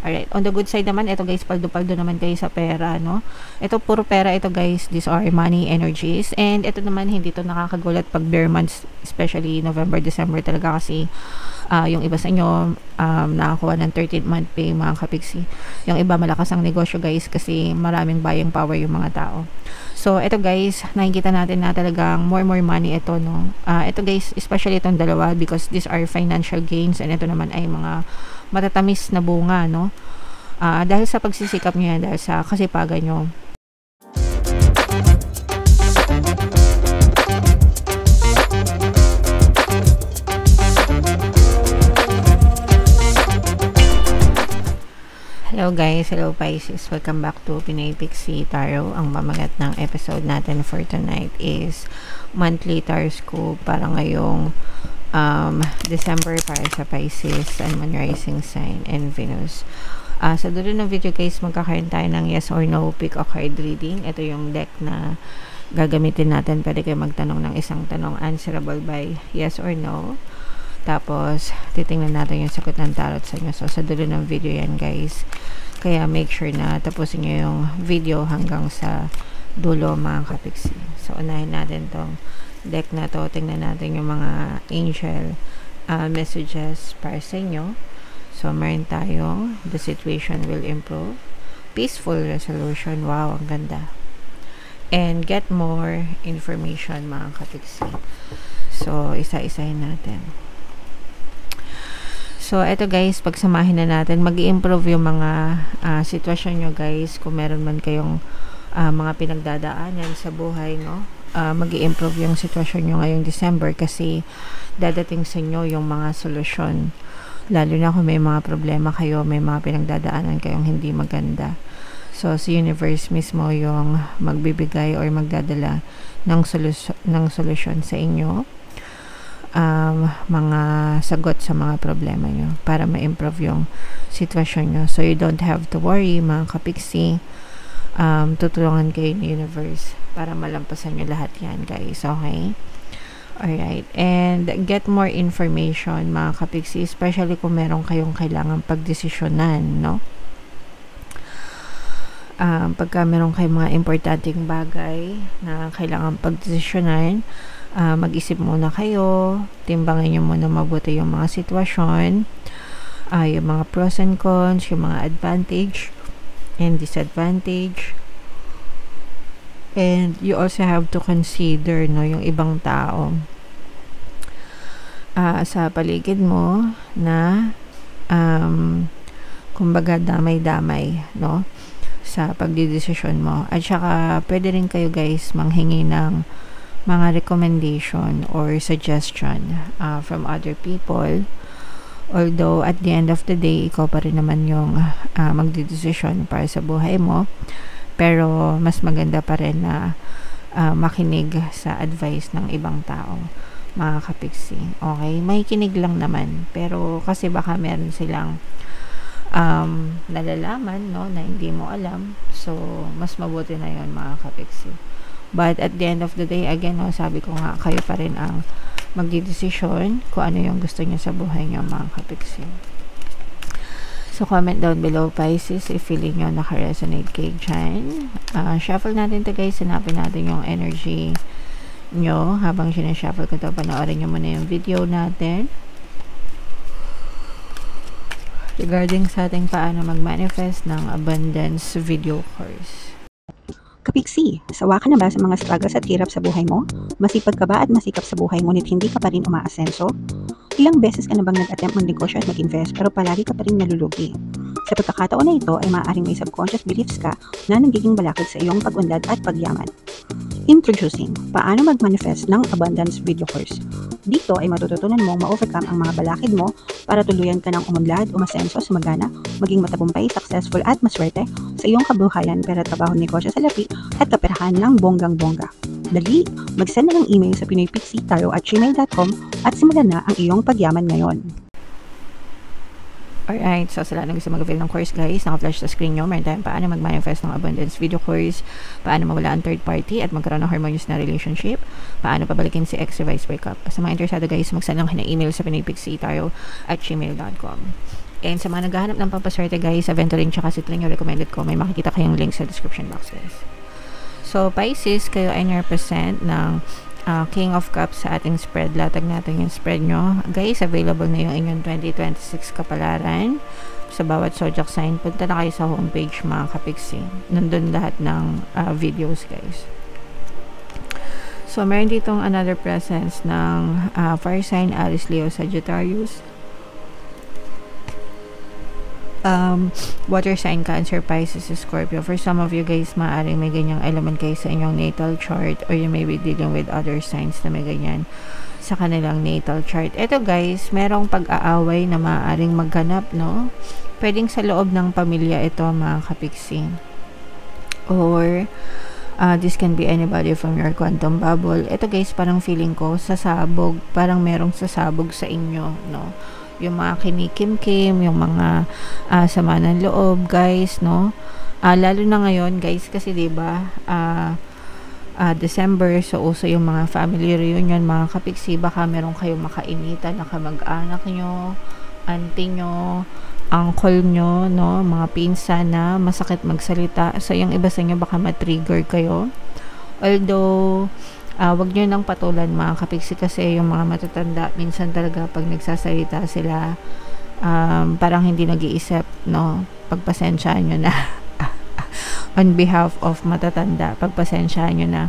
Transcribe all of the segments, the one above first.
Alright, on the good side naman, ito guys, paldo-paldo naman kayo sa pera, no? Ito, puro pera ito guys, these are money energies, and ito naman, hindi to nakakagulat pag bare months, especially November, December talaga kasi, yung iba sa inyo, nakakuha ng 13th month pay, mga kapiksi. Yung iba, malakas ang negosyo guys, kasi maraming buying power yung mga tao. So, ito guys, nakikita natin na talagang more money ito, no? Ito guys, especially itong dalawa, because these are financial gains, and ito naman ay mga matatamis na bunga, no? Dahil sa pagsisikap nyo yan, dahil sa kasipagan nyo. Hello guys, hello Pisces, welcome back to Pinoy Pixie Tarot. Ang mamagat ng episode natin for tonight is monthly tarot scope para ngayong December para sa Pisces, Sun, Moon, Rising sign, and Venus. Sa dulo ng video guys, magkakaroon tayo ng yes or no pick a card reading. Ito yung deck na gagamitin natin. Pwede kayo magtanong ng isang tanong, answerable by yes or no. Tapos, titingnan natin yung sagot ng tarot sa inyo. So, sa dulo ng video yan guys. Kaya make sure na tapusin nyo yung video hanggang sa dulo mga kapiksi. So, unahin natin tong deck na to. Tingnan natin yung mga angel messages para sa inyo. So, meron tayong the situation will improve. Peaceful resolution. Wow, ang ganda. And get more information mga kapiksi. So, isa-isahin natin. So, eto guys, pagsamahin na natin, mag-i-improve yung mga sitwasyon nyo guys. Kung meron man kayong mga pinagdadaanan sa buhay, no? Mag-i-improve yung sitwasyon nyo ngayong December kasi dadating sa inyo yung mga solusyon. Lalo na kung may mga problema kayo, may mga pinagdadaanan kayong hindi maganda. So, si universe mismo yung magbibigay or magdadala ng solusyon sa inyo. Mga sagot sa mga problema nyo para ma-improve yung sitwasyon nyo. So, you don't have to worry mga kapiksi. Tutulungan kayo ng universe para malampasan nyo lahat yan guys. Okay? Alright. And get more information mga kapiksi, especially kung meron kayong kailangan pagdesisyonan, no? Pagka meron kayong mga importanteng bagay na kailangan pagdesisyonan, mag-isip muna kayo, timbangin nyo muna mabuti yung mga sitwasyon, yung mga pros and cons, yung mga advantage and disadvantage. And you also have to consider, no, yung ibang tao sa paligid mo na kumbaga damay-damay, no, sa pagdidesisyon mo. At saka pwede rin kayo guys manghingi ng mga recommendation or suggestion from other people. Although at the end of the day, ikaw pa rin naman yung magdidesisyon para sa buhay mo. Pero mas maganda pa rin na makinig sa advice ng ibang tao, mga kapiksi. Okay? May kinig lang naman. Pero kasi baka meron silang nalalaman, no, na hindi mo alam. So, mas mabuti na yun, mga kapiksi. But at the end of the day, again, no, sabi ko nga, kayo pa rin ang magdidesisyon kung ano yung gusto niyo sa buhay niyo, mga kapiksi. So, comment down below, Pisces, if feeling nyo naka-resonate kayo dyan. Shuffle natin to guys. Hanapin natin yung energy nyo. Habang sinashuffle ko to, panoorin nyo muna yung video natin. Regarding sa ating paano mag-manifest ng abundance video course. Kapiksi, sawa ka na ba sa mga struggles at hirap sa buhay mo? Masipag ka ba at masikap sa buhay ngunit hindi ka pa rin umaasenso? Ilang beses ka na bang nag-attempt mag-negosyo at mag-invest pero palagi ka pa rin nalulugi? Sa pagkakataon na ito ay maaaring may subconscious beliefs ka na nagiging balakid sa iyong pag-unlad at pagyaman. Introducing, paano mag-manifest ng abundance video course. Dito ay matututunan mong ma-overcome ang mga balakid mo para tuluyan ka ng umunlad, umasenso, sumagana, maging matagumpay, successful at maswerte sa iyong kabuhayan, pera, trabaho, negosyo, salapi at kaperahan ng bonggang-bongga. Dali, mag-send na ng email sa pinoypixie@gmail.com at simulan na ang iyong pagyaman ngayon. Alright, so sa lahat ng gusto mag-avail ng course guys, naka-flash sa screen nyo, meron tayong paano mag-manifest ng abundance video course, paano mawala ang third party at magkaroon ng harmonious na relationship, paano pabalikin si ex-vice breakup. Sa mga interesado guys, mag-send lang ng email sa pinoypixie@gmail.com. And sa mga naghahanap ng pampaswerte guys, Aventurin tsaka Citrin yung recommended ko. May makikita kayong link sa description box guys. So Pisces, kayo ay represent ng King of Cups sa ating spread. Latag natin yung spread nyo. Guys, available na yung inyong 2026 kapalaran. Sa bawat zodiac sign, punta na kayo sa homepage mga kapiksi. Nandun lahat ng videos guys. So, meron ditong another presence ng fire sign, Aries, Leo, Sagittarius. Water sign, Cancer, Pisces, Scorpio. For some of you guys, maaaring may ganyang element kayo sa inyong natal chart, or you may be dealing with other signs na may ganyan sa kanilang natal chart. Ito guys, merong pag-aaway na maaaring magganap, no? Pwedeng sa loob ng pamilya ito mga kapiksi. Or this can be anybody from your quantum bubble. Ito guys, parang feeling ko sasabog, parang merong sasabog sa inyo, no? Yung mga kinikim-kim, yung mga sama ng loob, guys, no? Lalo na ngayon, guys, kasi 'di ba, December, so uso yung mga family reunion, mga kapiksi, baka meron kayong makainitan na kamag-anak nyo, auntie nyo, uncle nyo, no? Mga pinsan na masakit magsalita. So, yung iba sa inyo baka ma-trigger kayo. Although, wag nyo nang patulan mga kapiksi, kasi yung mga matatanda minsan talaga pag nagsasalita sila parang hindi nag-iisip, no? Pagpasensyaan nyo na on behalf of matatanda, pagpasensyaan nyo na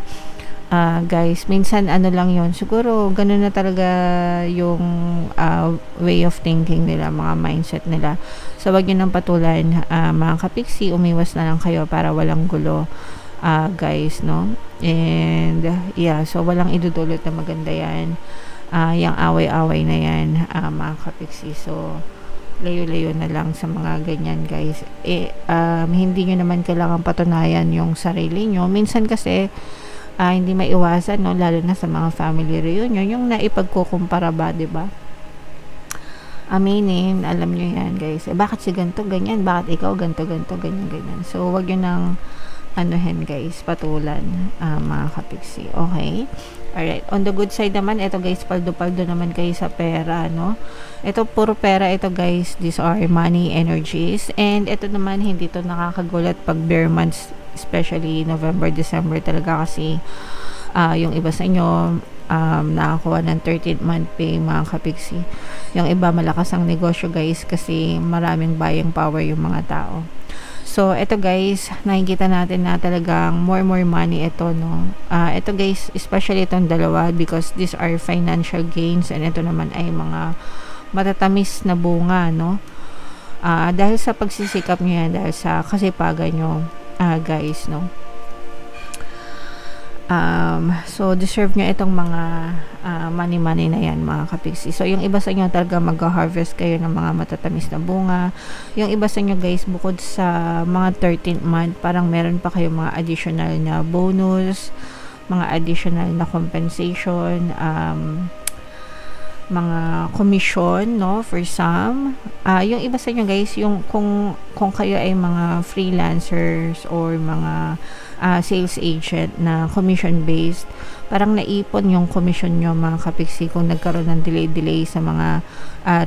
guys, minsan ano lang yon, siguro ganun na talaga yung way of thinking nila, mga mindset nila. So wag nyo nang patulan mga kapiksi, umiwas na lang kayo para walang gulo guys, no? And yeah, so walang idudulot na maganda yan, yung away-away na yan mga kapiksi. So layo-layo na lang sa mga ganyan guys. Hindi nyo naman kailangan patunayan yung sarili nyo. Minsan kasi hindi maiwasan, no? Lalo na sa mga family reunion, yung naipagkukumpara ba, diba? Aminin, alam nyo yan guys, bakit si ganito ganyan, bakit ikaw ganito ganyan. So wag nyo nang anuhin guys, patulan mga kapiksi. Okay, alright, on the good side naman, ito guys, paldo-paldo naman kayo sa pera, no? Ito puro pera ito guys, these are money energies. And ito naman, hindi to nakakagulat pag bare months, especially November, December talaga, kasi yung iba sa inyo nakakuha ng 13th month pay mga kapiksi. Yung iba malakas ang negosyo guys, kasi maraming buying power yung mga tao. So, ito guys, nakikita natin na talagang more money ito, no? Ito guys, especially itong dalawa, because these are financial gains, and ito naman ay mga matatamis na bunga, no? Dahil sa pagsisikap nyo yan, dahil sa kasipagan nyo, guys, no? So deserve nyo itong mga money na yan mga kapiksi. So yung iba sa inyo talaga mag-harvest kayo ng mga matatamis na bunga. Yung iba sa inyo guys, bukod sa mga 13th month, parang meron pa kayo mga additional na bonus, mga additional na compensation, mga commission, no, for some. Yung iba sa inyo guys, yung kung kayo ay mga freelancers or mga sales agent na commission based, parang naipon yung commission nyo mga kapiksi kung nagkaroon ng delay sa mga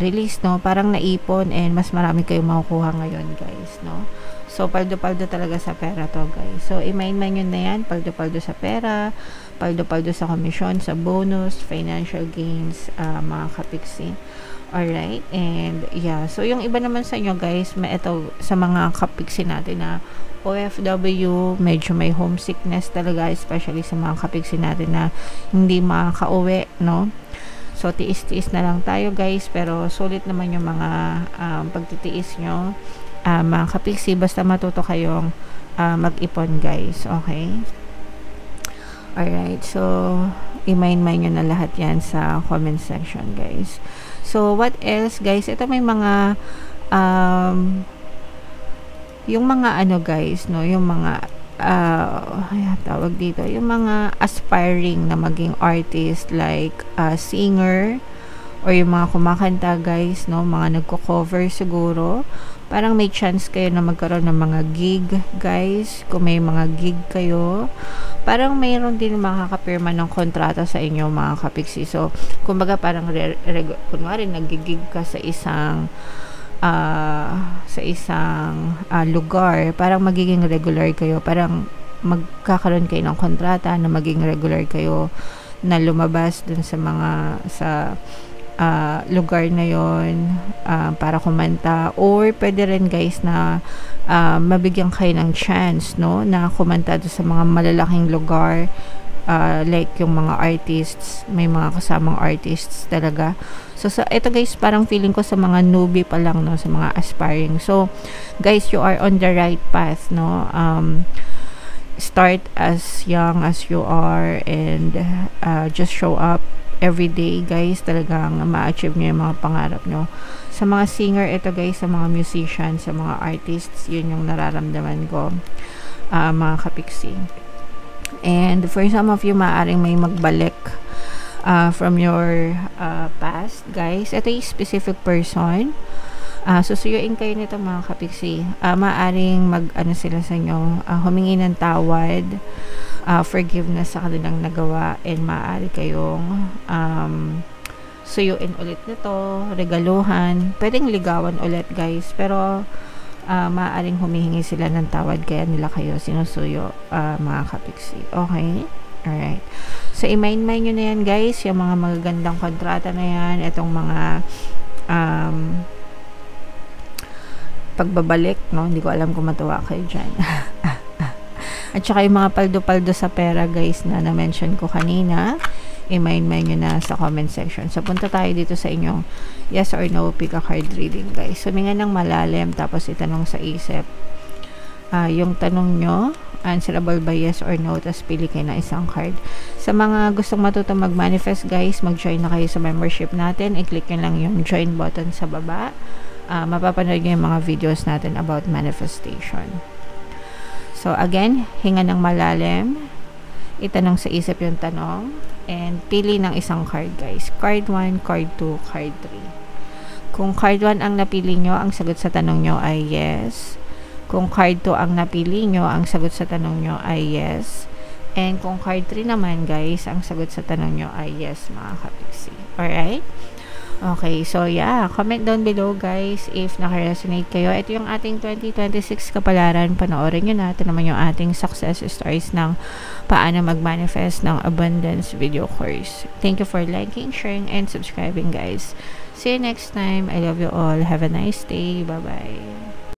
release, no, parang naipon, and mas marami kayong makukuha ngayon guys, no. So paldo-paldo talaga sa pera to guys. So i-mind yun na yan, paldo-paldo sa pera, paldo-paldo sa commission, sa bonus, financial gains mga kapiksi. Alright, and yeah, so yung iba naman sa inyo guys, ito sa mga kapiksi natin na OFW, medyo may homesickness talaga, especially sa mga kapiksi natin na hindi makaka-uwi, no? So tiis-tiis na lang tayo guys, pero sulit naman yung mga pagtitiis nyo mga kapiksi, basta matuto kayong mag-ipon guys. Okay, alright, so i-mind nyo na lahat yan sa comment section guys. So what else guys, ito may mga yung mga ano guys, no, yung mga tawag dito, yung mga aspiring na maging artist, like singer, or yung mga kumakanta guys, no, mga nagko-cover siguro, parang may chance kayo na magkaroon ng mga gig guys. Kung may mga gig kayo, parang mayroon din makakapirma ng kontrata sa inyo mga kapiksi. So kumbaga parang kunwari nagigig ka sa isang sa isang lugar, parang magiging regular kayo, parang magkakaroon kayo ng kontrata na maging regular kayo na lumabas dun sa lugar na yon para kumanta, or pwede rin guys na mabigyan kayo ng chance, no, na kumanta doon sa mga malalaking lugar, like yung mga artists, may mga kasamang artists talaga. So ito guys, parang feeling ko sa mga newbie pa lang, no, sa mga aspiring. So guys, you are on the right path, no. Start as young as you are and just show up every day guys, talagang ma-achieve nyo yung mga pangarap nyo. Sa mga singer, ito guys, sa mga musician, sa mga artists, yun yung nararamdaman ko, mga kapiksi. And for some of you, maaaring may magbalik from your past guys. Ito yung specific person, susuyuin kayo nito mga kapiksi. Maaaring sila sa inyo, humingi ng tawad, forgiveness sa kanilang nagawa, and maaari kayong suyuin ulit nito, regaluhan, pwedeng ligawan ulit guys, pero maaaring humihingi sila ng tawad kaya nila kayo sinusuyo, mga kapiksi. Okay? Alright. So i-mind nyo na yan guys, yung mga magagandang kontrata na yan, itong mga pagbabalik, no? Hindi ko alam kung matuwa kayo dyan. At saka yung mga paldo-paldo sa pera guys na na-mention ko kanina, i-mind nyo na sa comment section. So punta tayo dito sa inyong yes or no pick a card reading guys. Suminga ng malalim, tapos itanong sa isip yung tanong nyo, answerable by yes or no, tapos pili kayo na isang card. Sa mga gustong matuto mag-manifest guys, mag-join na kayo sa membership natin. I-click nyo lang yung join button sa baba. Mapapanood nyo yung mga videos natin about manifestation. So again, hinga ng malalim, itanong sa isip yung tanong, and pili ng isang card guys. Card 1, card 2, card 3. Kung card 1 ang napili nyo, ang sagot sa tanong nyo ay yes. Kung card 2 ang napili nyo, ang sagot sa tanong nyo ay yes. And kung card 3 naman guys, ang sagot sa tanong nyo ay yes mga kapiksi. Alright? Okay, so yeah, comment down below guys if naka-resonate kayo. Ito yung ating 2026 kapalaran. Panoorin nyo na. Ito naman yung ating success stories ng paano mag-manifest ng abundance video course. Thank you for liking, sharing, and subscribing guys. See you next time. I love you all. Have a nice day. Bye-bye.